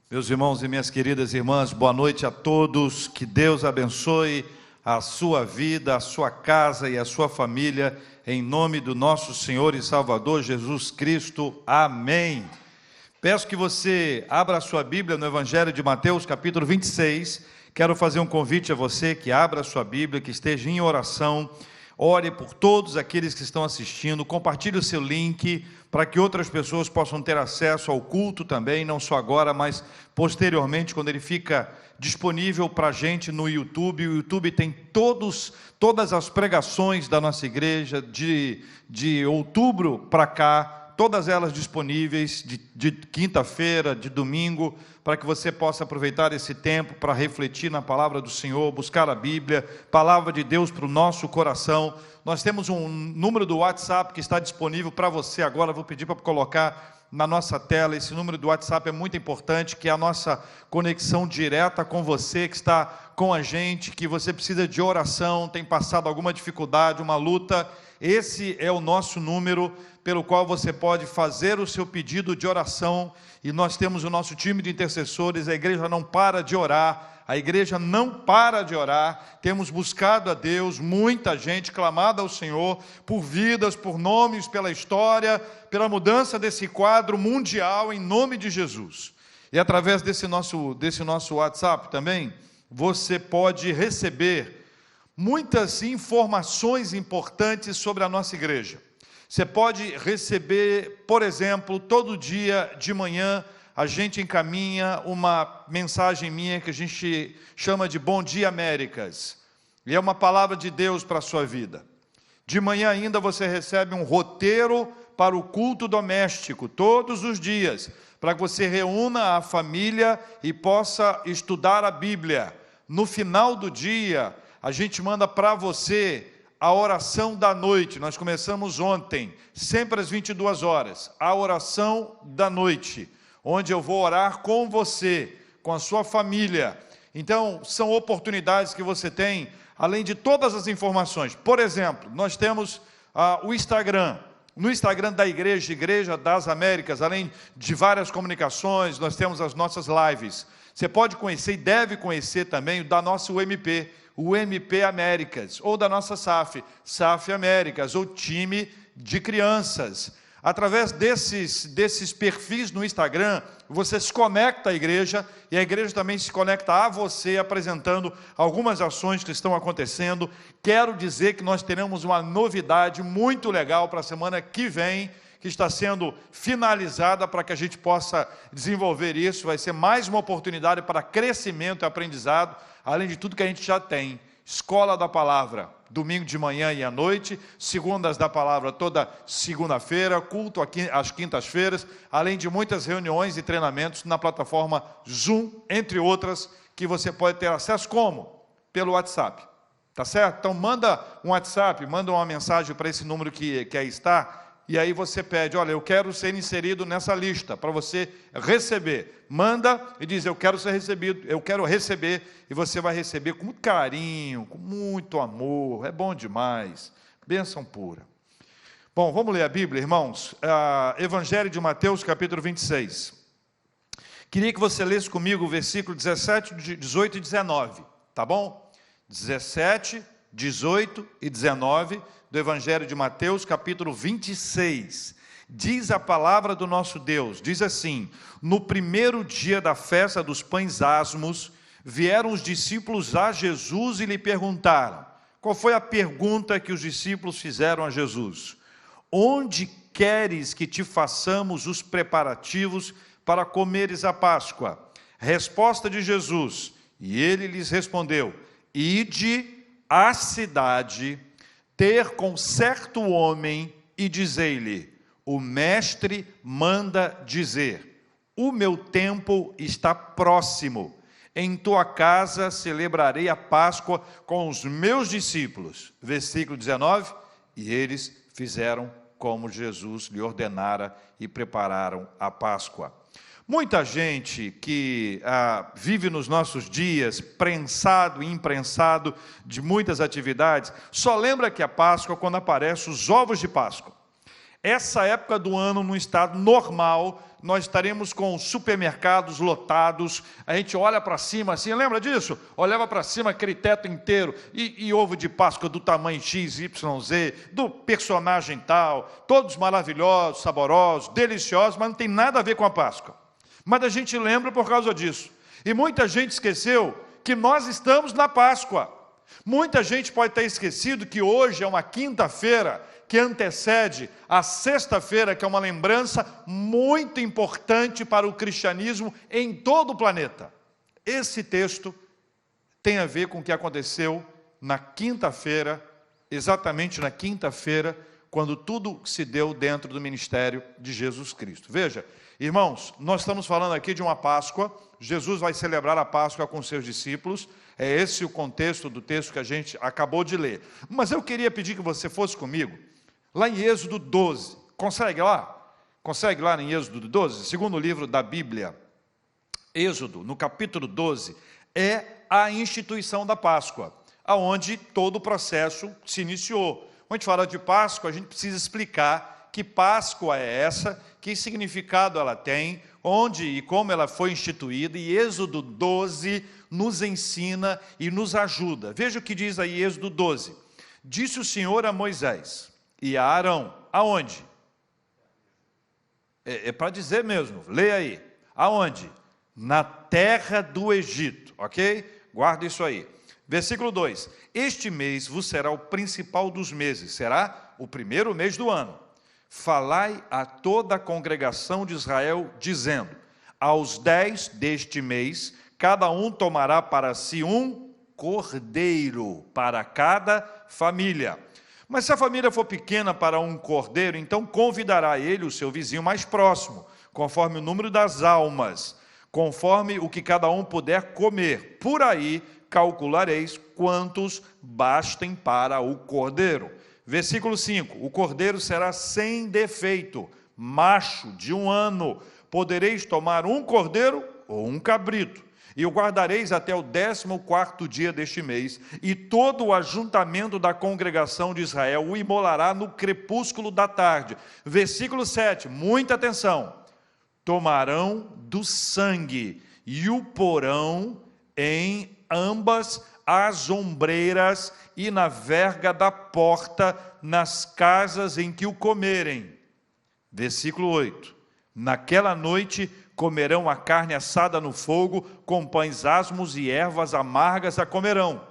Meus irmãos e minhas queridas irmãs, boa noite a todos, que Deus abençoe a sua vida, a sua casa e a sua família, em nome do nosso Senhor e Salvador Jesus Cristo, amém. Peço que você abra a sua Bíblia no Evangelho de Mateus, capítulo 26, quero fazer um convite a você que abra a sua Bíblia, que esteja em oração, ore por todos aqueles que estão assistindo, compartilhe o seu link, para que outras pessoas possam ter acesso ao culto também, não só agora, mas posteriormente, quando ele fica disponível para a gente no YouTube. O YouTube tem todas as pregações da nossa igreja, de outubro para cá, todas elas disponíveis, de quinta-feira, de domingo, para que você possa aproveitar esse tempo para refletir na palavra do Senhor, buscar a Bíblia, palavra de Deus para o nosso coração. Nós temos um número do WhatsApp que está disponível para você agora, vou pedir para colocar na nossa tela. Esse número do WhatsApp é muito importante, que é a nossa conexão direta com você que está com a gente, que você precisa de oração, tem passado alguma dificuldade, uma luta. Esse é o nosso número pelo qual você pode fazer o seu pedido de oração, e nós temos o nosso time de intercessores. A igreja não para de orar, temos buscado a Deus, muita gente clamado ao Senhor, por vidas, por nomes, pela história, pela mudança desse quadro mundial, em nome de Jesus. E através desse nosso WhatsApp também, você pode receber muitas informações importantes sobre a nossa igreja. Você pode receber, por exemplo, todo dia de manhã, a gente encaminha uma mensagem minha que a gente chama de Bom Dia Américas. E é uma palavra de Deus para a sua vida. De manhã ainda você recebe um roteiro para o culto doméstico, todos os dias, para que você reúna a família e possa estudar a Bíblia. No final do dia, a gente manda para você a oração da noite. Nós começamos ontem, sempre às 22 horas, a oração da noite, onde eu vou orar com você, com a sua família. Então, são oportunidades que você tem, além de todas as informações. Por exemplo, nós temos o Instagram. No Instagram da Igreja das Américas, além de várias comunicações, nós temos as nossas lives. Você pode conhecer e deve conhecer também da nossa UMP, o MP Américas, ou da nossa SAF Américas, ou time de crianças. Através desses perfis no Instagram, você se conecta à igreja, e a igreja também se conecta a você, apresentando algumas ações que estão acontecendo. Quero dizer que nós teremos uma novidade muito legal para a semana que vem, que está sendo finalizada para que a gente possa desenvolver isso. Vai ser mais uma oportunidade para crescimento e aprendizado, além de tudo que a gente já tem. Escola da Palavra, domingo de manhã e à noite, segundas da Palavra toda segunda-feira, culto aqui às quintas-feiras, além de muitas reuniões e treinamentos na plataforma Zoom, entre outras, que você pode ter acesso como? Pelo WhatsApp, tá certo? Então manda um WhatsApp, manda uma mensagem para esse número que aí está, e aí você pede: olha, eu quero ser inserido nessa lista, para você receber. Manda e diz: eu quero ser recebido, eu quero receber, e você vai receber com muito carinho, com muito amor. É bom demais, bênção pura. Bom, vamos ler a Bíblia, irmãos. Evangelho de Mateus, capítulo 26. Queria que você lesse comigo o versículo 17, 18 e 19, tá bom? 17, 18 e 19 do Evangelho de Mateus, capítulo 26. Diz a palavra do nosso Deus, diz assim: no primeiro dia da festa dos pães asmos, vieram os discípulos a Jesus e lhe perguntaram. Qual foi a pergunta que os discípulos fizeram a Jesus? Onde queres que te façamos os preparativos para comeres a Páscoa? Resposta de Jesus, e ele lhes respondeu: ide à cidade, ter com certo homem, e dizei-lhe: o mestre manda dizer, o meu tempo está próximo, em tua casa celebrarei a Páscoa com os meus discípulos. Versículo 19, e eles fizeram como Jesus lhe ordenara e prepararam a Páscoa. Muita gente que vive nos nossos dias, prensado e imprensado de muitas atividades, só lembra que a Páscoa quando aparecem os ovos de Páscoa. essa época do ano, no estado normal, nós estaremos com supermercados lotados, a gente olha para cima assim, lembra disso? Olhava para cima aquele teto inteiro, e ovo de Páscoa do tamanho X, Y, Z, do personagem tal, todos maravilhosos, saborosos, deliciosos, mas não tem nada a ver com a Páscoa. Mas a gente lembra por causa disso. E muita gente esqueceu que nós estamos na Páscoa. Muita gente pode ter esquecido que hoje é uma quinta-feira que antecede a sexta-feira, que é uma lembrança muito importante para o cristianismo em todo o planeta. Esse texto tem a ver com o que aconteceu na quinta-feira, exatamente na quinta-feira, quando tudo se deu dentro do ministério de Jesus Cristo. Veja, irmãos, nós estamos falando aqui de uma Páscoa. Jesus vai celebrar a Páscoa com seus discípulos. É esse o contexto do texto que a gente acabou de ler. Mas eu queria pedir que você fosse comigo lá em Êxodo 12. Consegue lá? Consegue lá em Êxodo 12? Segundo livro da Bíblia. Êxodo, no capítulo 12, é a instituição da Páscoa, aonde todo o processo se iniciou. Quando a gente fala de Páscoa, a gente precisa explicar que Páscoa é essa, que significado ela tem, onde e como ela foi instituída, e Êxodo 12 nos ensina e nos ajuda. Veja o que diz aí Êxodo 12. Disse o Senhor a Moisés e a Arão, aonde? É para dizer mesmo, leia aí. Aonde? Na terra do Egito, ok? Guarda isso aí. Versículo 2. Este mês vos será o principal dos meses, será o primeiro mês do ano. Falai a toda a congregação de Israel, dizendo, aos 10 deste mês, cada um tomará para si um cordeiro, para cada família. Mas se a família for pequena para um cordeiro, então convidará ele o seu vizinho mais próximo, conforme o número das almas, conforme o que cada um puder comer. Por aí calculareis quantos bastem para o cordeiro. Versículo 5, o cordeiro será sem defeito, macho de 1 ano. Podereis tomar um cordeiro ou um cabrito, e o guardareis até o 14º dia deste mês, e todo o ajuntamento da congregação de Israel o imolará no crepúsculo da tarde. Versículo 7, muita atenção. Tomarão do sangue e o porão em ambas as ombreiras e na verga da porta, nas casas em que o comerem. Versículo 8. Naquela noite comerão a carne assada no fogo, com pães asmos e ervas amargas a comerão.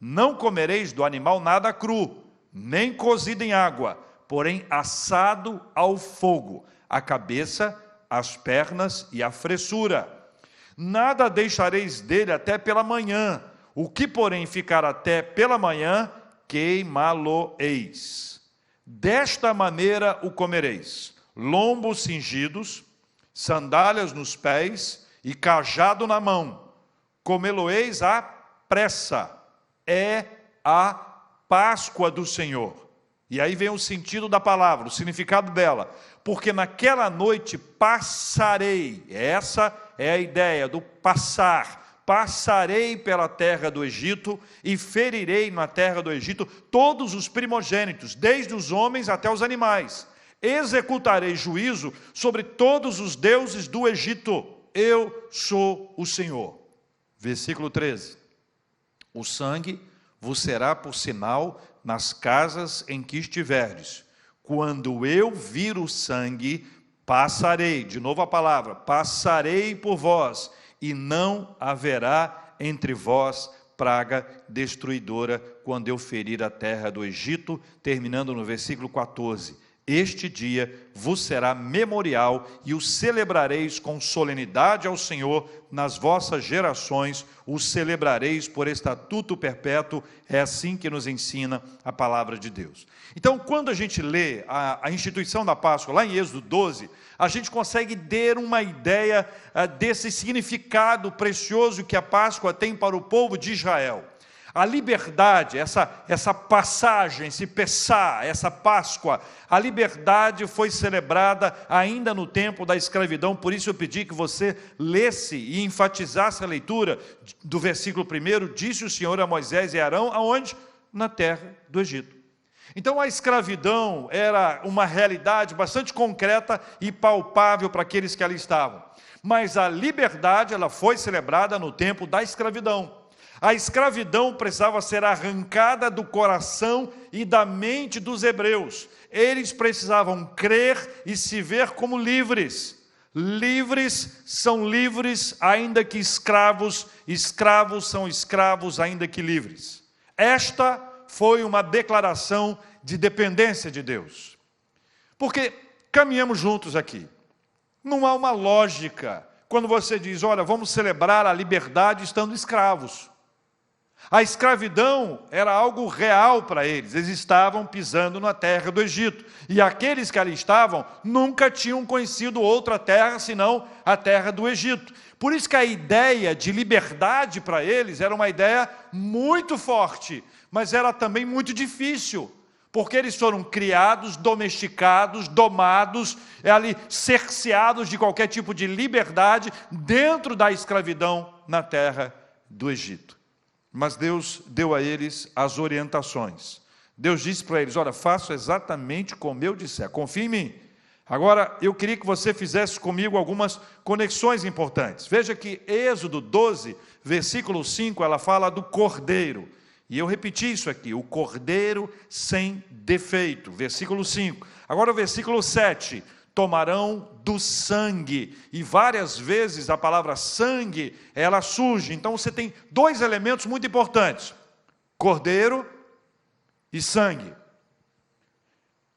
Não comereis do animal nada cru, nem cozido em água, porém assado ao fogo, a cabeça, as pernas e a fressura. Nada deixareis dele até pela manhã, o que porém ficar até pela manhã, queimá-lo-eis. Desta maneira o comereis, lombos cingidos, sandálias nos pés e cajado na mão. Comê-lo-eis à pressa, é a Páscoa do Senhor. E aí vem o sentido da palavra, o significado dela. Porque naquela noite passarei, essa é a ideia do passar. Passarei pela terra do Egito e ferirei na terra do Egito todos os primogênitos, desde os homens até os animais. Executarei juízo sobre todos os deuses do Egito. Eu sou o Senhor. Versículo 13. O sangue vos será por sinal nas casas em que estiverdes. Quando eu vir o sangue, passarei, de novo a palavra, passarei por vós, e não haverá entre vós praga destruidora, quando eu ferir a terra do Egito, terminando no versículo 14. Este dia vos será memorial e o celebrareis com solenidade ao Senhor nas vossas gerações, o celebrareis por estatuto perpétuo. É assim que nos ensina a palavra de Deus. Então, quando a gente lê a instituição da Páscoa, lá em Êxodo 12, a gente consegue ter uma ideia desse significado precioso que a Páscoa tem para o povo de Israel. A liberdade, essa passagem, esse Pessá, essa Páscoa, a liberdade foi celebrada ainda no tempo da escravidão. Por isso eu pedi que você lesse e enfatizasse a leitura do versículo 1. Disse o Senhor a Moisés e Arão, aonde? Na terra do Egito. Então a escravidão era uma realidade bastante concreta e palpável para aqueles que ali estavam. Mas a liberdade, ela foi celebrada no tempo da escravidão. A escravidão precisava ser arrancada do coração e da mente dos hebreus. Eles precisavam crer e se ver como livres. Livres são livres, ainda que escravos. Escravos são escravos, ainda que livres. Esta foi uma declaração de dependência de Deus. Porque caminhamos juntos aqui. Não há uma lógica quando você diz, olha, vamos celebrar a liberdade estando escravos. A escravidão era algo real para eles. Eles estavam pisando na terra do Egito. E aqueles que ali estavam nunca tinham conhecido outra terra senão a terra do Egito. Por isso que a ideia de liberdade para eles era uma ideia muito forte, mas era também muito difícil, porque eles foram criados, domesticados, domados, ali cerceados de qualquer tipo de liberdade dentro da escravidão na terra do Egito. Mas Deus deu a eles as orientações. Deus disse para eles, olha, faço exatamente como eu disser, confia em mim. Agora, eu queria que você fizesse comigo algumas conexões importantes. Veja que Êxodo 12, versículo 5, ela fala do cordeiro. E eu repeti isso aqui, o cordeiro sem defeito, versículo 5. Agora o versículo 7, tomarão do sangue. E várias vezes a palavra sangue, ela surge. Então você tem dois elementos muito importantes, cordeiro e sangue.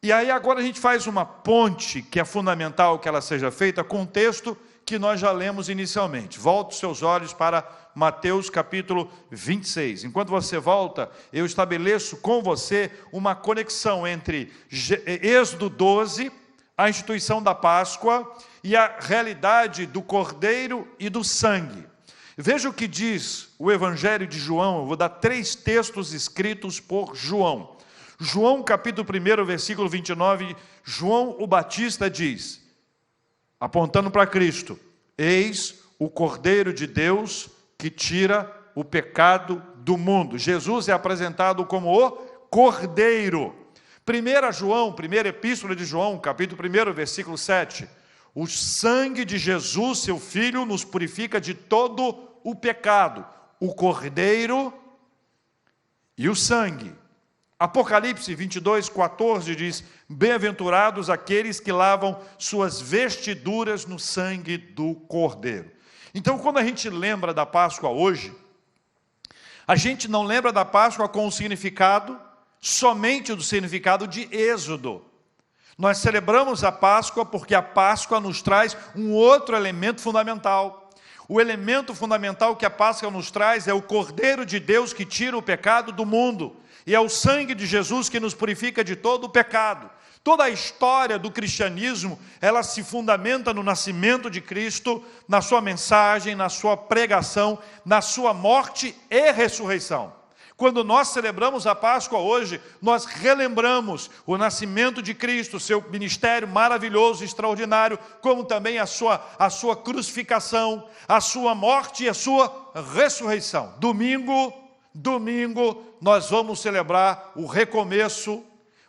E aí agora a gente faz uma ponte, que é fundamental que ela seja feita, com o texto que nós já lemos inicialmente. Volte os seus olhos para Mateus capítulo 26. Enquanto você volta, eu estabeleço com você uma conexão entre Êxodo 12, a instituição da Páscoa, e a realidade do cordeiro e do sangue. Veja o que diz o Evangelho de João. Eu vou dar 3 textos escritos por João. João capítulo 1, versículo 29, João o Batista diz, apontando para Cristo, eis o Cordeiro de Deus que tira o pecado do mundo. Jesus é apresentado como o Cordeiro. 1 João, primeira epístola de João, capítulo 1, versículo 7. O sangue de Jesus, seu Filho, nos purifica de todo o pecado. O Cordeiro e o sangue. Apocalipse 22, 14 diz, bem-aventurados aqueles que lavam suas vestiduras no sangue do Cordeiro. Então, quando a gente lembra da Páscoa hoje, a gente não lembra da Páscoa com o significado, somente do significado de Êxodo. Nós celebramos a Páscoa porque a Páscoa nos traz um outro elemento fundamental. O elemento fundamental que a Páscoa nos traz é o Cordeiro de Deus que tira o pecado do mundo. E é o sangue de Jesus que nos purifica de todo o pecado. Toda a história do cristianismo, ela se fundamenta no nascimento de Cristo, na sua mensagem, na sua pregação, na sua morte e ressurreição. Quando nós celebramos a Páscoa hoje, nós relembramos o nascimento de Cristo, seu ministério maravilhoso, extraordinário, como também a sua crucificação, a sua morte e a sua ressurreição. Domingo, nós vamos celebrar o recomeço,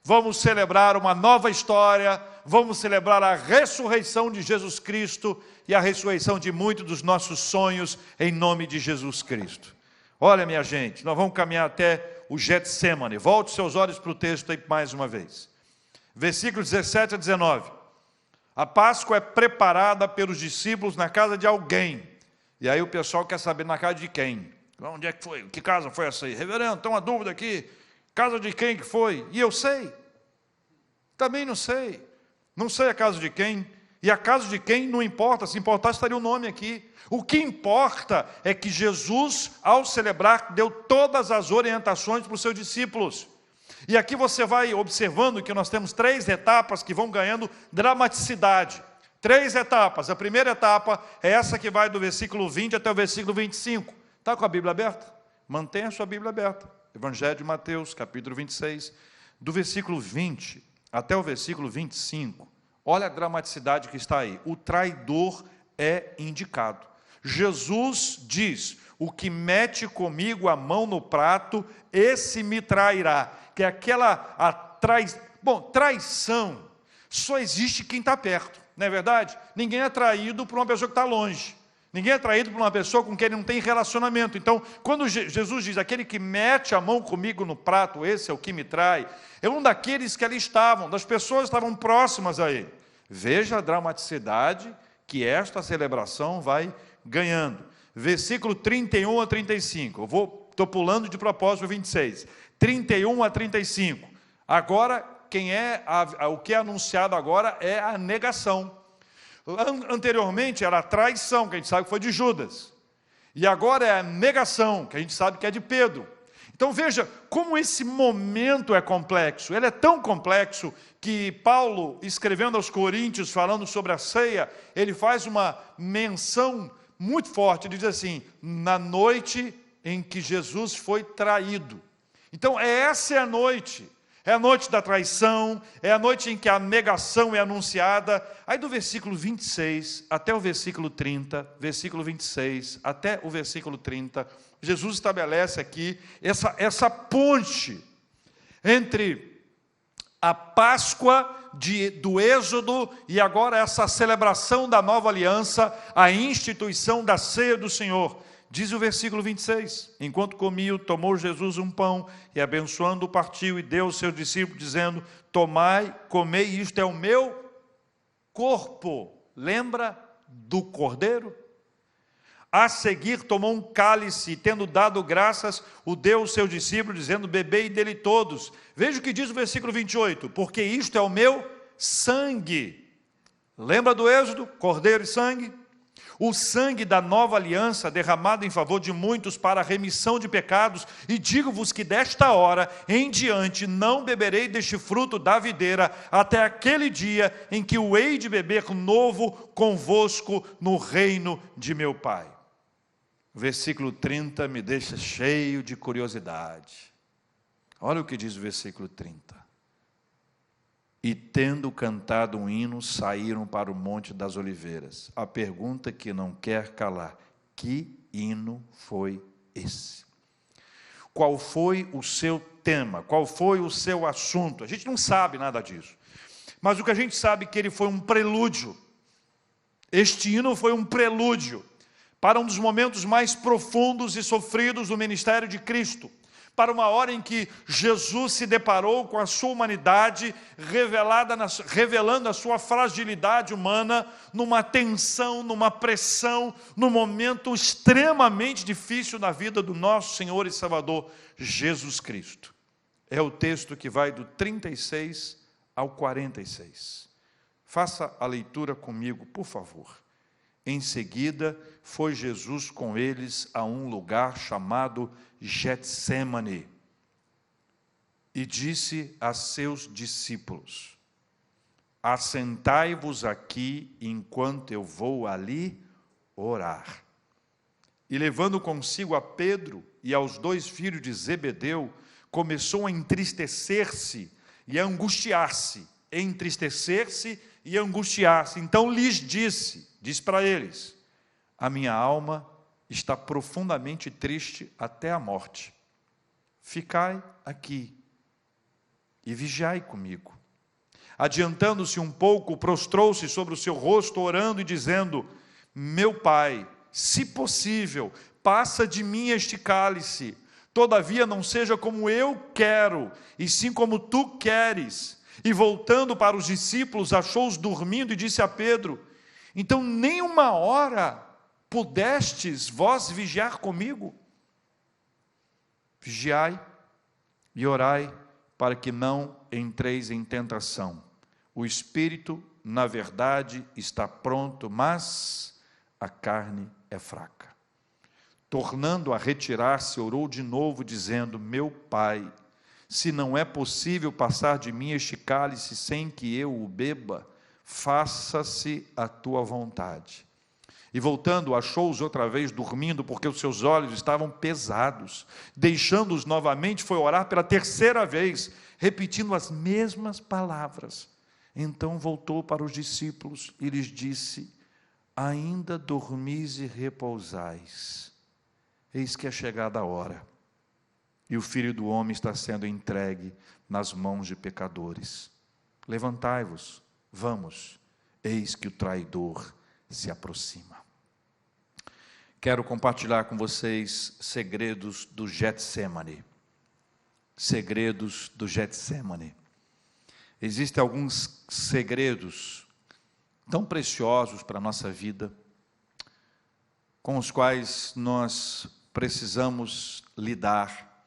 vamos celebrar uma nova história, vamos celebrar a ressurreição de Jesus Cristo e a ressurreição de muitos dos nossos sonhos em nome de Jesus Cristo. Olha, minha gente, nós vamos caminhar até o Getsemane. Volte seus olhos para o texto aí mais uma vez. Versículos 17 a 19. A Páscoa é preparada pelos discípulos na casa de alguém. E aí o pessoal quer saber na casa de quem? Onde é que foi? Que casa foi essa aí? Reverendo, tem uma dúvida aqui. Casa de quem que foi? E eu sei. Também não sei. Não sei a casa de quem. E a casa de quem não importa. Se importar, estaria o nome aqui. O que importa é que Jesus, ao celebrar, deu todas as orientações para os seus discípulos. E aqui você vai observando que nós temos 3 etapas que vão ganhando dramaticidade. 3 etapas. A primeira etapa é essa que vai do versículo 20 até o versículo 25. Está com a Bíblia aberta? Mantenha a sua Bíblia aberta. Evangelho de Mateus, capítulo 26, do versículo 20 até o versículo 25. Olha a dramaticidade que está aí. O traidor é indicado. Jesus diz, o que mete comigo a mão no prato, esse me trairá. Que é traição só existe quem está perto, não é verdade? Ninguém é traído por uma pessoa que está longe. Ninguém é traído por uma pessoa com quem ele não tem relacionamento. Então, quando Jesus diz, aquele que mete a mão comigo no prato, esse é o que me trai, é um daqueles que ali estavam, das pessoas que estavam próximas a ele. Veja a dramaticidade que esta celebração vai ganhando. Versículo 31 a 35. Estou pulando de propósito 26. 31 a 35. Agora, o que é anunciado agora é a negação. Anteriormente era a traição, que a gente sabe que foi de Judas. E agora é a negação, que a gente sabe que é de Pedro. Então veja como esse momento é complexo. Ele é tão complexo que Paulo, escrevendo aos Coríntios, falando sobre a ceia, ele faz uma menção muito forte. Ele diz assim, na noite em que Jesus foi traído. Então essa é a noite. É a noite da traição, é a noite em que a negação é anunciada. Aí do versículo 26 até o versículo 30, versículo 26 até o versículo 30, Jesus estabelece aqui essa ponte entre a Páscoa do Êxodo e agora essa celebração da nova aliança, a instituição da ceia do Senhor. Diz o versículo 26, enquanto comiam, tomou Jesus um pão e abençoando partiu e deu aos seus discípulos, dizendo, tomai, comei, isto é o meu corpo. Lembra do cordeiro? A seguir tomou um cálice e tendo dado graças, o deu aos seus discípulos, dizendo, bebei dele todos. Veja o que diz o versículo 28, porque isto é o meu sangue. Lembra do Êxodo? Cordeiro e sangue? O sangue da nova aliança derramado em favor de muitos para a remissão de pecados, e digo-vos que desta hora em diante não beberei deste fruto da videira, até aquele dia em que o hei de beber novo convosco no reino de meu Pai. O versículo 30 me deixa cheio de curiosidade. Olha o que diz o versículo 30. E tendo cantado um hino, saíram para o Monte das Oliveiras. A pergunta que não quer calar: que hino foi esse? Qual foi o seu tema? Qual foi o seu assunto? A gente não sabe nada disso. Mas o que a gente sabe é que ele foi um prelúdio. Este hino foi um prelúdio para um dos momentos mais profundos e sofridos do ministério de Cristo. Para uma hora em que Jesus se deparou com a sua humanidade, revelando a sua fragilidade humana, numa tensão, numa pressão, num momento extremamente difícil na vida do nosso Senhor e Salvador, Jesus Cristo. É o texto que vai do 36 ao 46. Faça a leitura comigo, por favor. Em seguida, foi Jesus com eles a um lugar chamado Getsêmani e disse a seus discípulos, assentai-vos aqui enquanto eu vou ali orar. E levando consigo a Pedro e aos 2 filhos de Zebedeu, começou a entristecer-se e a angustiar-se, e angustiar-se. Então lhes diz para eles, a minha alma está profundamente triste até a morte. Ficai aqui e vigiai comigo. Adiantando-se um pouco, prostrou-se sobre o seu rosto, orando e dizendo, meu Pai, se possível, passa de mim este cálice, todavia não seja como eu quero, e sim como tu queres. E voltando para os discípulos, achou-os dormindo e disse a Pedro, então nem uma hora pudestes vós vigiar comigo? Vigiai e orai para que não entreis em tentação. O espírito, na verdade, está pronto, mas a carne é fraca. Tornando a retirar-se, orou de novo, dizendo, meu Pai, se não é possível passar de mim este cálice sem que eu o beba, faça-se a tua vontade. E voltando, achou-os outra vez dormindo, porque os seus olhos estavam pesados. Deixando-os novamente, foi orar pela 3ª vez, repetindo as mesmas palavras. Então voltou para os discípulos e lhes disse, ainda dormis e repousais. eis que é chegada a hora, e o Filho do Homem está sendo entregue nas mãos de pecadores. Levantai-vos, vamos, eis que o traidor se aproxima. Quero compartilhar com vocês segredos do Getsemane. Segredos do Getsemane. Existem alguns segredos tão preciosos para a nossa vida, com os quais nós precisamos lidar,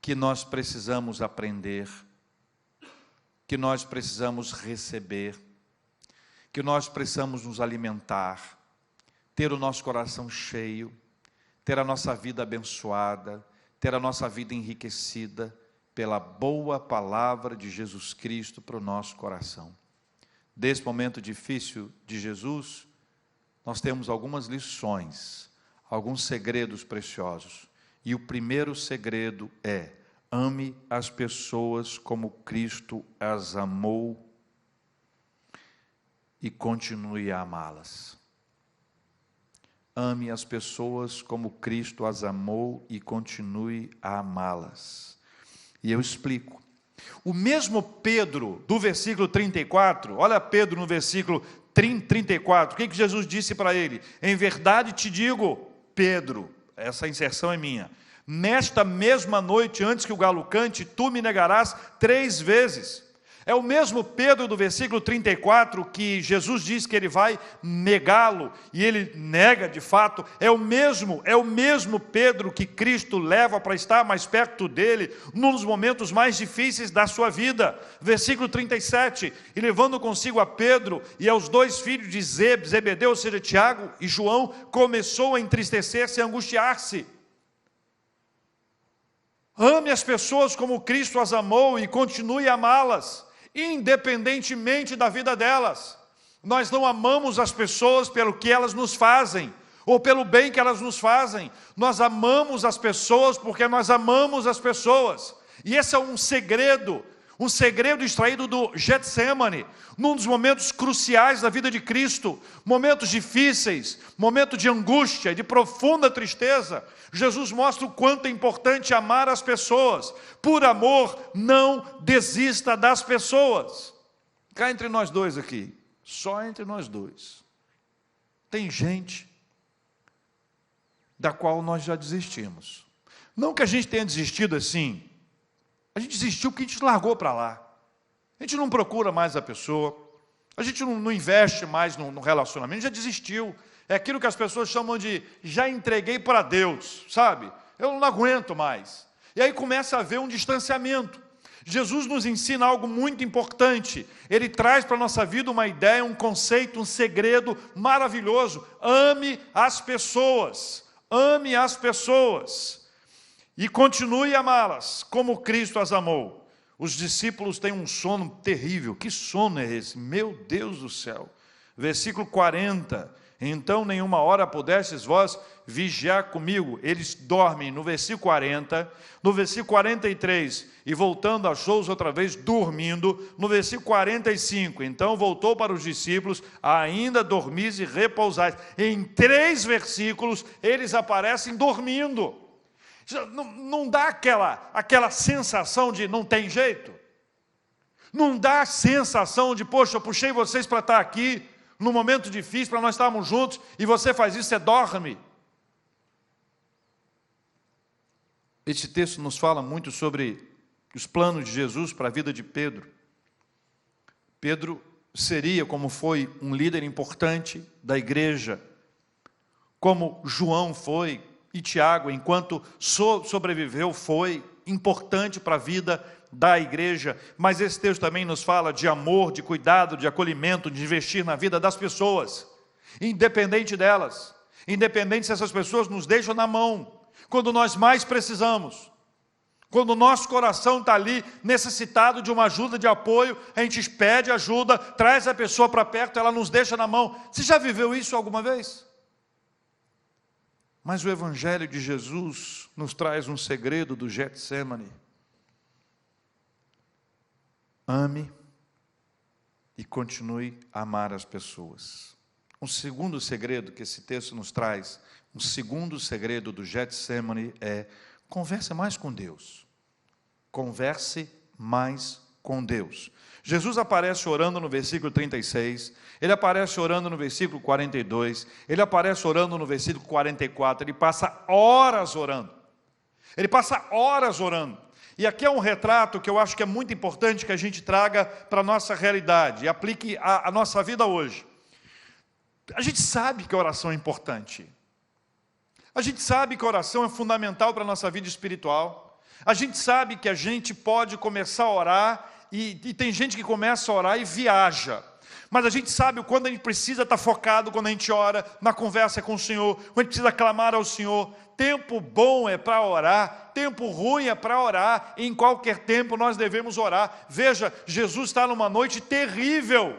que nós precisamos aprender, que nós precisamos receber, que nós precisamos nos alimentar, ter o nosso coração cheio, ter a nossa vida abençoada, ter a nossa vida enriquecida pela boa palavra de Jesus Cristo para o nosso coração. Desse momento difícil de Jesus, nós temos algumas lições, alguns segredos preciosos. E o primeiro segredo é: ame as pessoas como Cristo as amou e continue a amá-las. Ame as pessoas como Cristo as amou e continue a amá-las. E eu explico. O mesmo Pedro, do versículo 34, olha Pedro no versículo 34, o que Jesus disse para ele? Em verdade te digo, Pedro, essa inserção é minha, nesta mesma noite, antes que o galo cante, tu me negarás 3 vezes. É o mesmo Pedro do versículo 34 que Jesus diz que ele vai negá-lo, e ele nega de fato. É o mesmo Pedro que Cristo leva para estar mais perto dele, num dos momentos mais difíceis da sua vida. Versículo 37, e levando consigo a Pedro e aos 2 filhos de Zebedeu, ou seja, Tiago e João, começou a entristecer-se e a angustiar-se. Ame as pessoas como Cristo as amou e continue a amá-las, independentemente da vida delas. Nós não amamos as pessoas pelo que elas nos fazem, ou pelo bem que elas nos fazem. Nós amamos as pessoas porque nós amamos as pessoas. E esse é um segredo extraído do Getsemane, num dos momentos cruciais da vida de Cristo, momentos difíceis, momento de angústia, de profunda tristeza. Jesus mostra o quanto é importante amar as pessoas. Por amor, não desista das pessoas. Cá entre nós dois aqui, só entre nós dois, tem gente da qual nós já desistimos. Não que a gente tenha desistido assim, a gente desistiu porque a gente largou para lá. A gente não procura mais a pessoa, a gente não investe mais no relacionamento, já desistiu. É aquilo que as pessoas chamam de já entreguei para Deus, sabe? Eu não aguento mais. E aí começa a haver um distanciamento. Jesus nos ensina algo muito importante. Ele traz para a nossa vida uma ideia, um conceito, um segredo maravilhoso. Ame as pessoas. Ame as pessoas. E continue a amá-las, como Cristo as amou. Os discípulos têm um sono terrível. Que sono é esse? Meu Deus do céu. Versículo 40. Então nenhuma hora pudestes vós vigiar comigo. Eles dormem no versículo 40, no versículo 43, e voltando achou-os outra vez dormindo, no versículo 45, então voltou para os discípulos, ainda dormis e repousais. Em 3 versículos eles aparecem dormindo. Não dá aquela sensação de não tem jeito? Não dá a sensação de, poxa, eu puxei vocês para estar aqui, num momento difícil, para nós estarmos juntos, e você faz isso, você dorme. Esse texto nos fala muito sobre os planos de Jesus para a vida de Pedro. Pedro seria, como foi, um líder importante da igreja, como João foi, e Tiago, enquanto sobreviveu, foi importante para a vida da igreja. Mas esse texto também nos fala de amor, de cuidado, de acolhimento, de investir na vida das pessoas, independente delas, independente se essas pessoas nos deixam na mão, quando nós mais precisamos, quando o nosso coração está ali necessitado de uma ajuda, de apoio, a gente pede ajuda, traz a pessoa para perto, ela nos deixa na mão. Você já viveu isso alguma vez? Mas o Evangelho de Jesus nos traz um segredo do Getsemane. Ame e continue a amar as pessoas. Um segundo segredo que esse texto nos traz, Um segundo segredo do Getsemane é: converse mais com Deus. Converse mais com Deus. Jesus aparece orando no versículo 36, ele aparece orando no versículo 42, ele aparece orando no versículo 44, ele passa horas orando. Ele passa horas orando. E aqui é um retrato que eu acho que é muito importante que a gente traga para a nossa realidade e aplique a nossa vida hoje. A gente sabe que a oração é importante. A gente sabe que a oração é fundamental para a nossa vida espiritual. A gente sabe que a gente pode começar a orar e tem gente que começa a orar e viaja. Mas a gente sabe o quando a gente precisa estar focado quando a gente ora, na conversa com o Senhor, quando a gente precisa clamar ao Senhor. Tempo bom é para orar, tempo ruim é para orar, em qualquer tempo nós devemos orar. Veja, Jesus está numa noite terrível.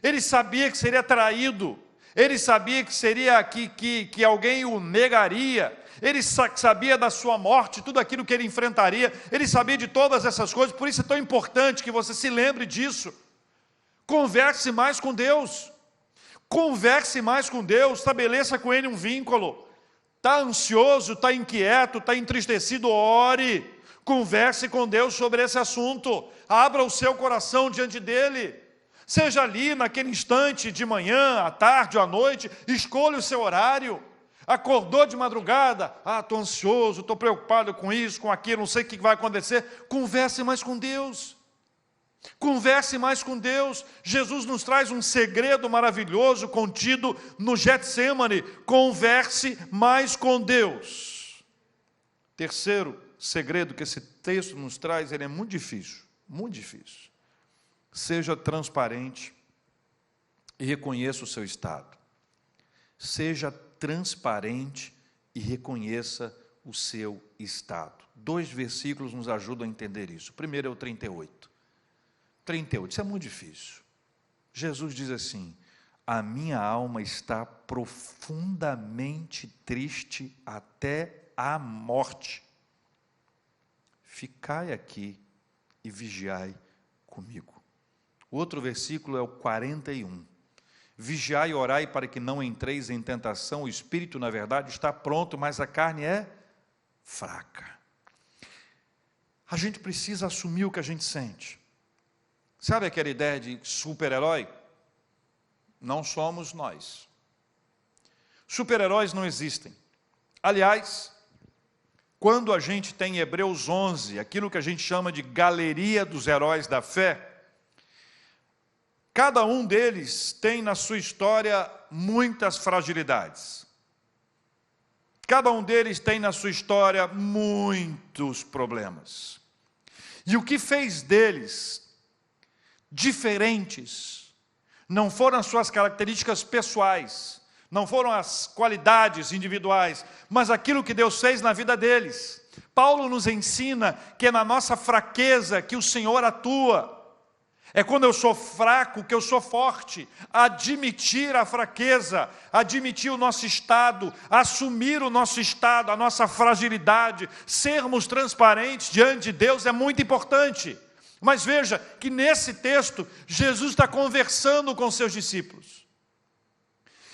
Ele sabia que seria traído, ele sabia que seria que alguém o negaria, ele sabia da sua morte, tudo aquilo que ele enfrentaria, ele sabia de todas essas coisas, por isso é tão importante que você se lembre disso. Converse mais com Deus, converse mais com Deus, estabeleça com Ele um vínculo. Está ansioso, está inquieto, está entristecido, ore, converse com Deus sobre esse assunto, abra o seu coração diante dEle, seja ali naquele instante, de manhã, à tarde ou à noite, escolha o seu horário. Acordou de madrugada, estou ansioso, estou preocupado com isso, com aquilo, não sei o que vai acontecer, converse mais com Deus. Converse mais com Deus. Jesus nos traz um segredo maravilhoso contido no Getsemane: converse mais com Deus. Terceiro segredo que esse texto nos traz, ele é muito difícil, muito difícil. Seja transparente e reconheça o seu estado. Seja transparente e reconheça o seu estado. 2 versículos nos ajudam a entender isso. O primeiro é o 38. 38, isso é muito difícil. Jesus diz assim: a minha alma está profundamente triste até a morte. Ficai aqui e vigiai comigo. O outro versículo é o 41. Vigiai e orai para que não entreis em tentação. O espírito, na verdade, está pronto, mas a carne é fraca. A gente precisa assumir o que a gente sente. Sabe aquela ideia de super-herói? Não somos nós. Super-heróis não existem. Aliás, quando a gente tem em Hebreus 11, aquilo que a gente chama de galeria dos heróis da fé, cada um deles tem na sua história muitas fragilidades. Cada um deles tem na sua história muitos problemas. E o que fez deles diferentes não foram as suas características pessoais, não foram as qualidades individuais, mas aquilo que Deus fez na vida deles. Paulo nos ensina que é na nossa fraqueza que o Senhor atua. É quando eu sou fraco que eu sou forte. Admitir a fraqueza, admitir o nosso estado, assumir o nosso estado, a nossa fragilidade, sermos transparentes diante de Deus é muito importante. Mas veja que nesse texto, Jesus está conversando com seus discípulos.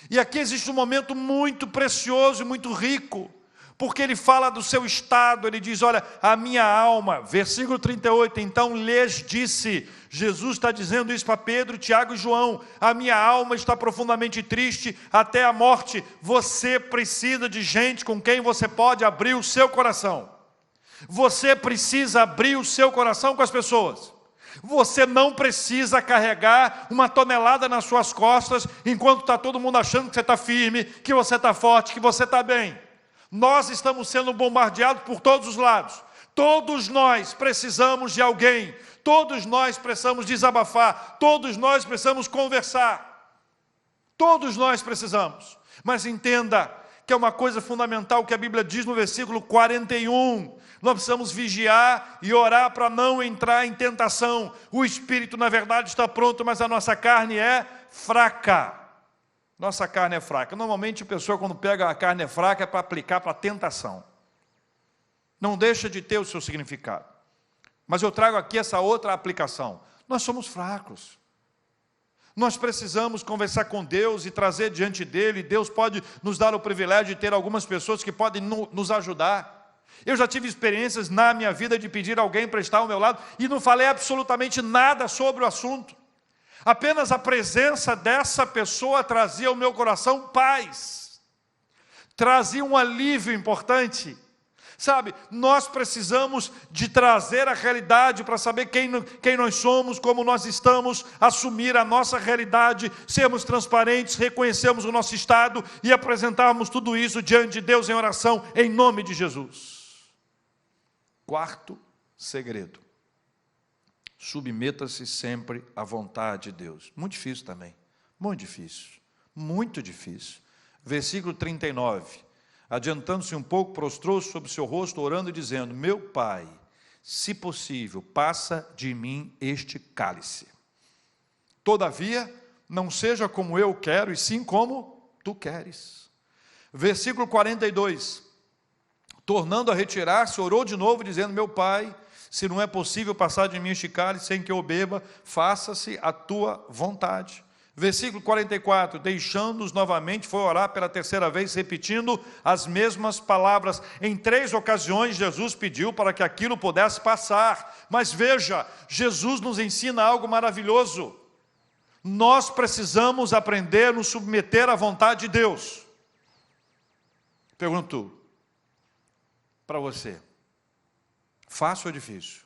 E aqui existe um momento muito precioso e muito rico, porque ele fala do seu estado, ele diz, olha, a minha alma, versículo 38, então lhes disse, Jesus está dizendo isso para Pedro, Tiago e João, a minha alma está profundamente triste até a morte. Você precisa de gente com quem você pode abrir o seu coração. Você precisa abrir o seu coração com as pessoas. Você não precisa carregar uma tonelada nas suas costas, enquanto está todo mundo achando que você está firme, que você está forte, que você está bem. Nós estamos sendo bombardeados por todos os lados. Todos nós precisamos de alguém. Todos nós precisamos desabafar. Todos nós precisamos conversar. Todos nós precisamos. Mas entenda que é uma coisa fundamental que a Bíblia diz no versículo 41. Nós precisamos vigiar e orar para não entrar em tentação. O espírito, na verdade, está pronto, mas a nossa carne é fraca. Nossa carne é fraca. Normalmente a pessoa, quando pega a carne fraca, é para aplicar para a tentação. Não deixa de ter o seu significado. Mas eu trago aqui essa outra aplicação. Nós somos fracos. Nós precisamos conversar com Deus e trazer diante dEle. Deus pode nos dar o privilégio de ter algumas pessoas que podem nos ajudar. Eu já tive experiências na minha vida de pedir alguém para estar ao meu lado e não falei absolutamente nada sobre o assunto. Apenas a presença dessa pessoa trazia ao meu coração paz, trazia um alívio importante. Sabe, nós precisamos de trazer a realidade para saber quem nós somos, como nós estamos, assumir a nossa realidade, sermos transparentes, reconhecermos o nosso estado e apresentarmos tudo isso diante de Deus em oração, em nome de Jesus. Quarto segredo: submeta-se sempre à vontade de Deus. Muito difícil também, muito difícil, muito difícil. Versículo 39. Adiantando-se um pouco, prostrou-se sobre o seu rosto, orando e dizendo: meu Pai, se possível, passa de mim este cálice. Todavia, não seja como eu quero, e sim como tu queres. Versículo 42. Tornando a retirar-se, orou de novo, dizendo: meu Pai, se não é possível passar de mim este cálice sem que eu beba, faça-se a tua vontade. Versículo 44, deixando-os novamente, foi orar pela terceira vez, repetindo as mesmas palavras. Em 3 ocasiões, Jesus pediu para que aquilo pudesse passar. Mas veja, Jesus nos ensina algo maravilhoso. Nós precisamos aprender a nos submeter à vontade de Deus. Pergunto para você: fácil ou difícil?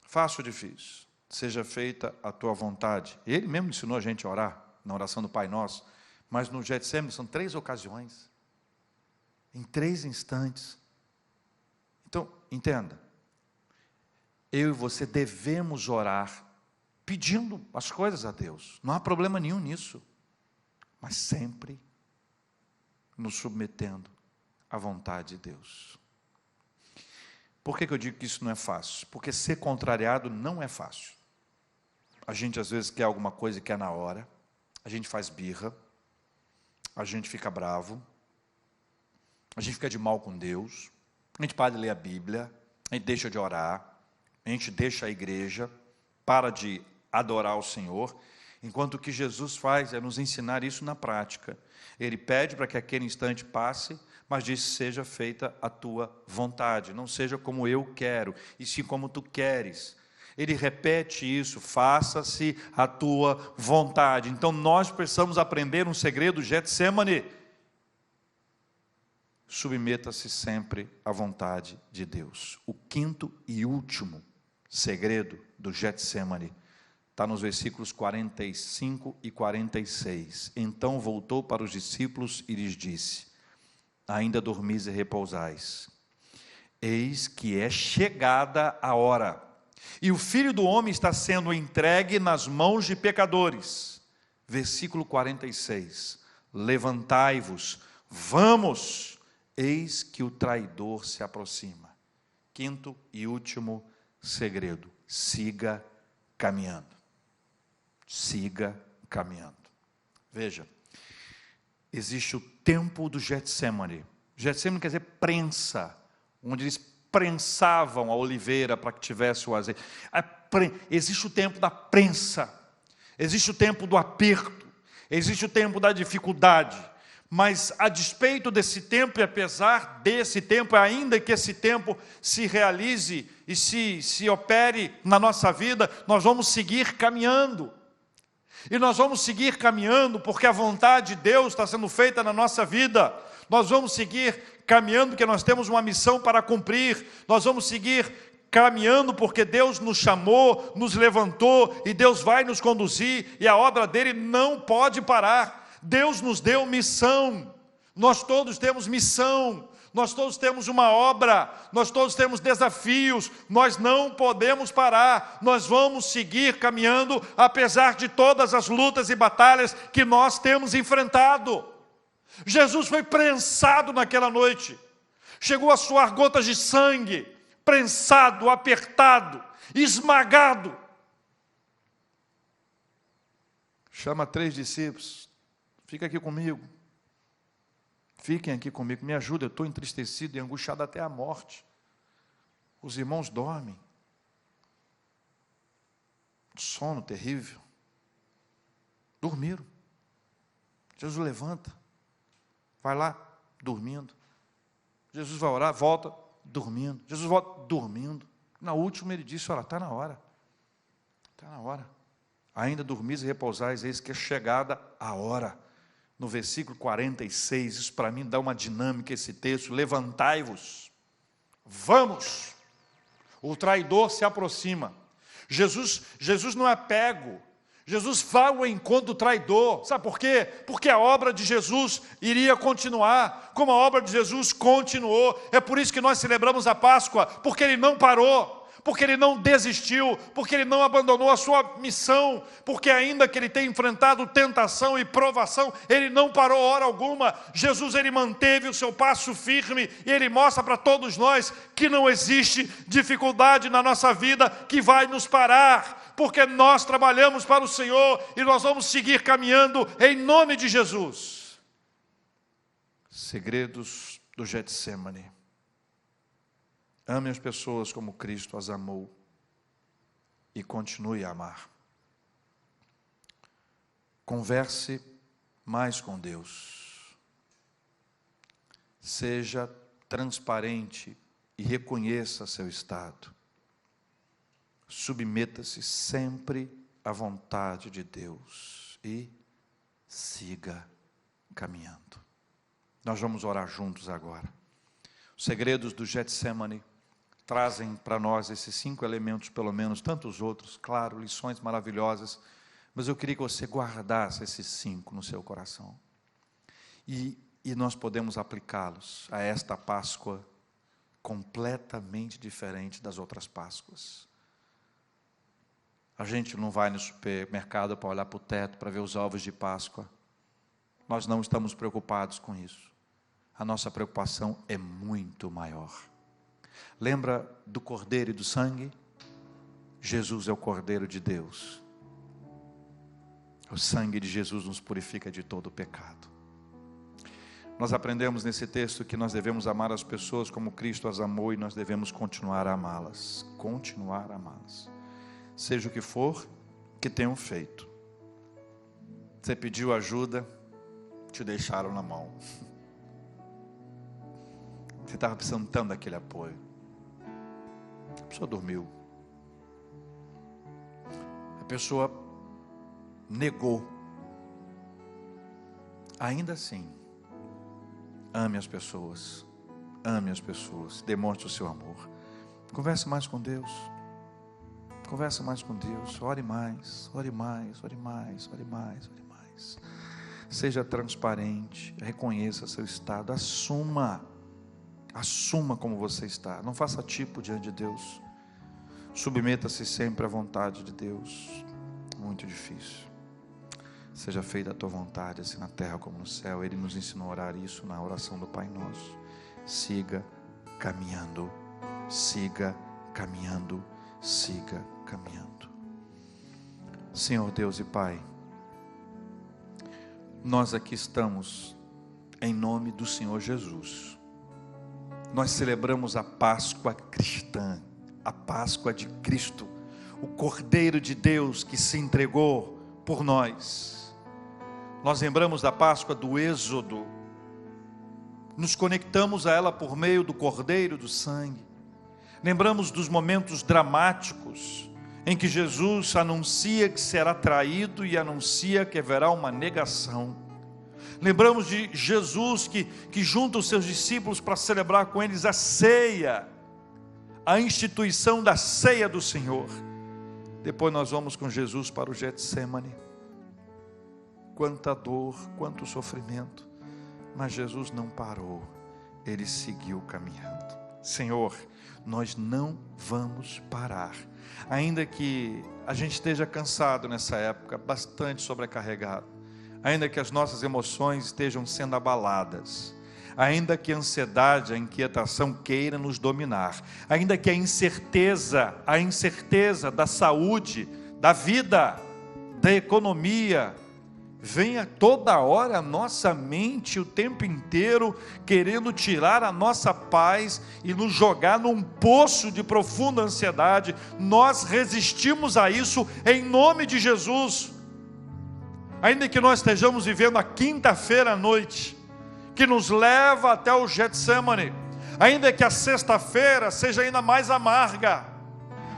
Fácil ou difícil? Seja feita a tua vontade. Ele mesmo ensinou a gente a orar, na oração do Pai Nosso, mas no Getsemane são 3 ocasiões, em 3 instantes. Então, entenda, eu e você devemos orar, pedindo as coisas a Deus, não há problema nenhum nisso, mas sempre nos submetendo à vontade de Deus. Por que eu digo que isso não é fácil? Porque ser contrariado não é fácil. A gente às vezes quer alguma coisa e quer na hora, a gente faz birra, a gente fica bravo, a gente fica de mal com Deus, a gente para de ler a Bíblia, a gente deixa de orar, a gente deixa a igreja, para de adorar o Senhor, enquanto o que Jesus faz é nos ensinar isso na prática. Ele pede para que aquele instante passe, mas diz: seja feita a tua vontade, não seja como eu quero, e sim como tu queres. Ele repete isso: faça-se a tua vontade. Então nós precisamos aprender um segredo Getsemane: submeta-se sempre à vontade de Deus. O quinto e último segredo do Getsemane está nos versículos 45 e 46. Então voltou para os discípulos e lhes disse: ainda dormis e repousais. Eis que é chegada a hora, e o Filho do Homem está sendo entregue nas mãos de pecadores. Versículo 46. Levantai-vos, vamos, eis que o traidor se aproxima. Quinto e último segredo: siga caminhando. Siga caminhando. Veja, existe o tempo do Getsemane. Getsemane quer dizer prensa, onde eles prensavam a oliveira para que tivesse o azeite. Existe o tempo da prensa, existe o tempo do aperto, existe o tempo da dificuldade, mas a despeito desse tempo e apesar desse tempo, ainda que esse tempo se realize e se opere na nossa vida, nós vamos seguir caminhando. E nós vamos seguir caminhando porque a vontade de Deus está sendo feita na nossa vida. Nós vamos seguir caminhando porque nós temos uma missão para cumprir. Nós vamos seguir caminhando porque Deus nos chamou, nos levantou e Deus vai nos conduzir e a obra dele não pode parar. Deus nos deu missão. Nós todos temos missão. Nós todos temos uma obra, nós todos temos desafios, nós não podemos parar, nós vamos seguir caminhando, apesar de todas as lutas e batalhas que nós temos enfrentado. Jesus foi prensado naquela noite, chegou a suar gotas de sangue, prensado, apertado, esmagado. Chama 3 discípulos, fica aqui comigo. Fiquem aqui comigo, me ajudem, eu estou entristecido e angustiado até a morte. Os irmãos dormem. Sono terrível. Dormiram. Jesus levanta, vai lá, dormindo. Jesus vai orar, volta, dormindo. Jesus volta, dormindo. Na última ele disse, olha, está na hora. Está na hora. Ainda dormis e repousais, eis que é chegada a hora. No versículo 46, isso para mim dá uma dinâmica esse texto. Levantai-vos, vamos. O traidor se aproxima. Jesus não é pego. Jesus vai ao encontro do traidor. Sabe por quê? Porque a obra de Jesus iria continuar, como a obra de Jesus continuou. É por isso que nós celebramos a Páscoa, porque Ele não parou, porque Ele não desistiu, porque Ele não abandonou a sua missão, porque ainda que Ele tenha enfrentado tentação e provação, Ele não parou hora alguma. Jesus, Ele manteve o seu passo firme, e Ele mostra para todos nós que não existe dificuldade na nossa vida que vai nos parar, porque nós trabalhamos para o Senhor e nós vamos seguir caminhando em nome de Jesus. Segredos do Getsemane. Ame as pessoas como Cristo as amou e continue a amar. Converse mais com Deus. Seja transparente e reconheça seu estado. Submeta-se sempre à vontade de Deus e siga caminhando. Nós vamos orar juntos agora. Os segredos do Getsemane trazem para nós esses 5 elementos, pelo menos, tantos outros, claro, lições maravilhosas, mas eu queria que você guardasse esses 5 no seu coração. E nós podemos aplicá-los a esta Páscoa completamente diferente das outras Páscoas. A gente não vai no supermercado para olhar para o teto, para ver os ovos de Páscoa. Nós não estamos preocupados com isso. A nossa preocupação é muito maior. Lembra do cordeiro e do sangue? Jesus é o cordeiro de Deus. O sangue de Jesus nos purifica de todo o pecado. Nós aprendemos nesse texto que nós devemos amar as pessoas como Cristo as amou, e nós devemos continuar a amá-las. Continuar a amá-las. Seja o que for que tenham feito. Você pediu ajuda, te deixaram na mão. Você estava precisando tanto daquele apoio. A pessoa dormiu. A pessoa negou. Ainda assim, ame as pessoas. Ame as pessoas. Demonstre o seu amor. Converse mais com Deus. Converse mais com Deus, ore mais, ore mais, ore mais, ore mais, ore mais. Seja transparente, reconheça seu estado, assuma como você está. Não faça tipo diante de Deus. Submeta-se sempre à vontade de Deus. Muito difícil. Seja feita a tua vontade, assim na terra como no céu. Ele nos ensinou a orar isso na oração do Pai Nosso. Siga caminhando, siga caminhando, siga caminhando. Senhor Deus e Pai, nós aqui estamos em nome do Senhor Jesus. Nós celebramos a Páscoa cristã, a Páscoa de Cristo, o Cordeiro de Deus que se entregou por nós. Nós lembramos da Páscoa do Êxodo, nos conectamos a ela por meio do Cordeiro do sangue. Lembramos dos momentos dramáticos em que Jesus anuncia que será traído e anuncia que haverá uma negação. Lembramos de Jesus que junta os seus discípulos para celebrar com eles a ceia, a instituição da ceia do Senhor. Depois nós vamos com Jesus para o Getsemane. Quanta dor, quanto sofrimento, mas Jesus não parou, Ele seguiu caminhando. Senhor, nós não vamos parar, ainda que a gente esteja cansado nessa época, bastante sobrecarregado, ainda que as nossas emoções estejam sendo abaladas, ainda que a ansiedade, a inquietação queira nos dominar, ainda que a incerteza da saúde, da vida, da economia, venha toda hora a nossa mente, o tempo inteiro, querendo tirar a nossa paz e nos jogar num poço de profunda ansiedade. Nós resistimos a isso em nome de Jesus. ainda que nós estejamos vivendo a quinta-feira à noite, que nos leva até o Getsemane, ainda que a sexta-feira seja ainda mais amarga,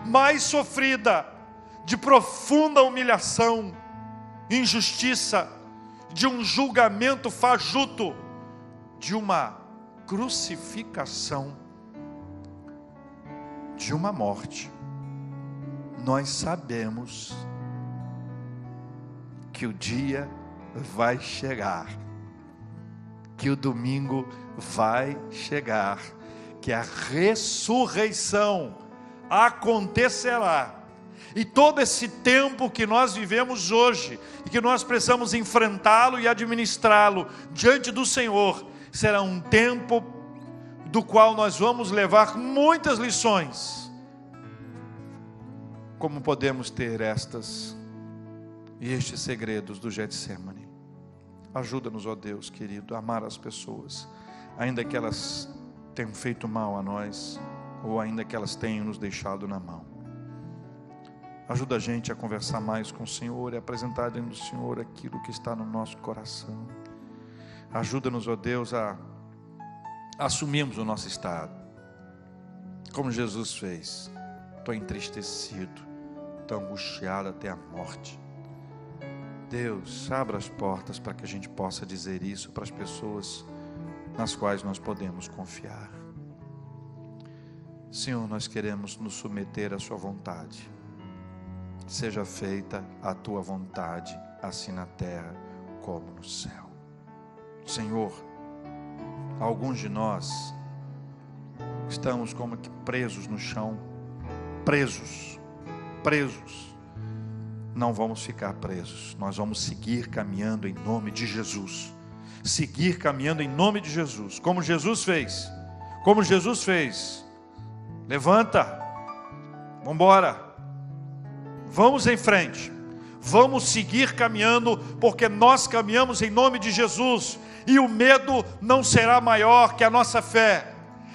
mais sofrida, de profunda humilhação, injustiça, de um julgamento fajuto, de uma crucificação, de uma morte, nós sabemos que o dia vai chegar, que o domingo vai chegar, que a ressurreição acontecerá. E todo esse tempo que nós vivemos hoje, e que nós precisamos enfrentá-lo e administrá-lo diante do Senhor, será um tempo do qual nós vamos levar muitas lições. Como podemos ter estas e estes segredos do Getsemane? Ajuda-nos, ó Deus querido, a amar as pessoas, ainda que elas tenham feito mal a nós, ou ainda que elas tenham nos deixado na mão. Ajuda a gente a conversar mais com o Senhor e apresentar diante do Senhor aquilo que está no nosso coração. Ajuda-nos, ó Deus, a assumirmos o nosso estado, como Jesus fez. Estou entristecido, estou angustiado até a morte. Deus, abra as portas para que a gente possa dizer isso para as pessoas nas quais nós podemos confiar. Senhor, nós queremos nos submeter à sua vontade. Seja feita a tua vontade, assim na terra como no céu. Senhor, alguns de nós estamos como que presos no chão, presos. Não vamos ficar presos, nós vamos seguir caminhando em nome de Jesus. Seguir caminhando em nome de Jesus, como Jesus fez. Levanta, vamos embora. Vamos em frente, vamos seguir caminhando, porque nós caminhamos em nome de Jesus, e o medo não será maior que a nossa fé,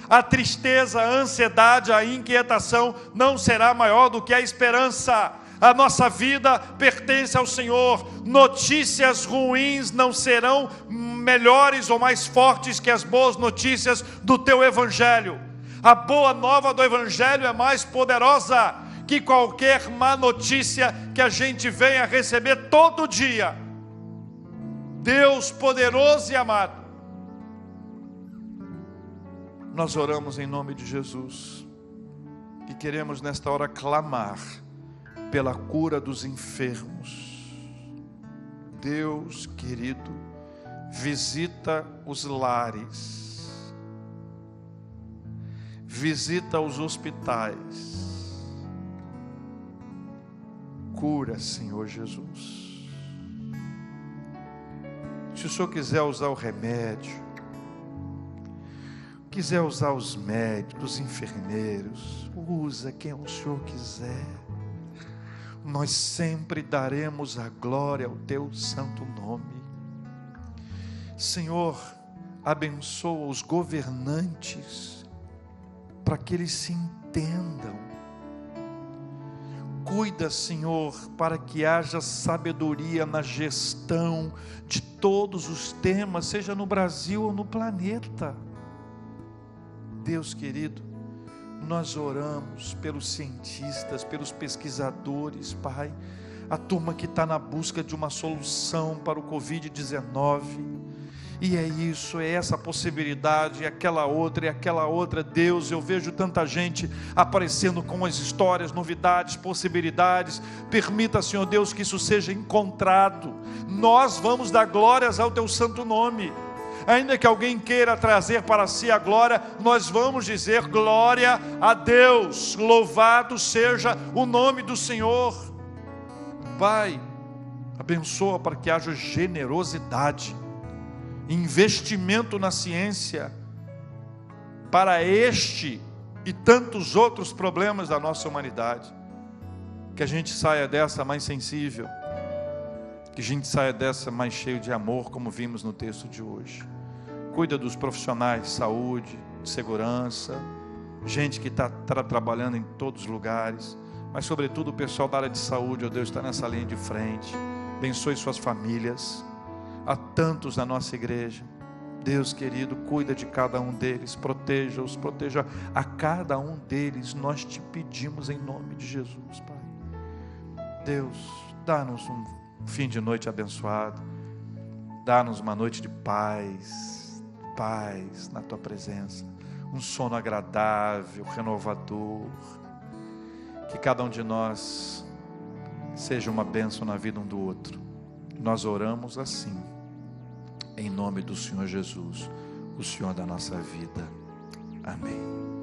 a tristeza, a ansiedade, a inquietação não será maior do que a esperança. A nossa vida pertence ao Senhor, notícias ruins não serão melhores ou mais fortes que as boas notícias do teu Evangelho. A boa nova do Evangelho é mais poderosa que qualquer má notícia que a gente venha receber todo dia. Deus poderoso e amado, nós oramos em nome de Jesus e queremos nesta hora clamar pela cura dos enfermos. Deus querido, visita os lares, visita os hospitais. Cura, Senhor Jesus. Se o Senhor quiser usar o remédio, quiser usar os médicos, os enfermeiros, usa quem o Senhor quiser. Nós sempre daremos a glória ao teu santo nome. Senhor, abençoa os governantes, para que eles se entendam. Cuida, Senhor, para que haja sabedoria na gestão de todos os temas, seja no Brasil ou no planeta. Deus querido, nós oramos pelos cientistas, pelos pesquisadores, Pai, a turma que está na busca de uma solução para o Covid-19, e é isso, é essa possibilidade, e aquela outra, Deus, eu vejo tanta gente aparecendo com as histórias, novidades, possibilidades. Permita, Senhor Deus, que isso seja encontrado. Nós vamos dar glórias ao teu santo nome. Ainda que alguém queira trazer para si a glória, nós vamos dizer glória a Deus, louvado seja o nome do Senhor. Pai, abençoa para que haja generosidade, investimento na ciência, para este e tantos outros problemas da nossa humanidade. Que a gente saia dessa mais sensível, que a gente saia dessa mais cheio de amor, como vimos no texto de hoje. Cuida dos profissionais de saúde, de segurança, gente que está trabalhando em todos os lugares, mas sobretudo o pessoal da área de saúde, ó Deus, está nessa linha de frente. abençoe suas famílias. Há tantos na nossa igreja. Deus querido, cuida de cada um deles, proteja-os, proteja a cada um deles. Nós te pedimos em nome de Jesus, Pai. Deus, dá-nos um fim de noite abençoado. Dá-nos uma noite de paz, paz na Tua presença. Um sono agradável, renovador. Que cada um de nós seja uma bênção na vida um do outro. Nós oramos assim, em nome do Senhor Jesus, o Senhor da nossa vida. Amém.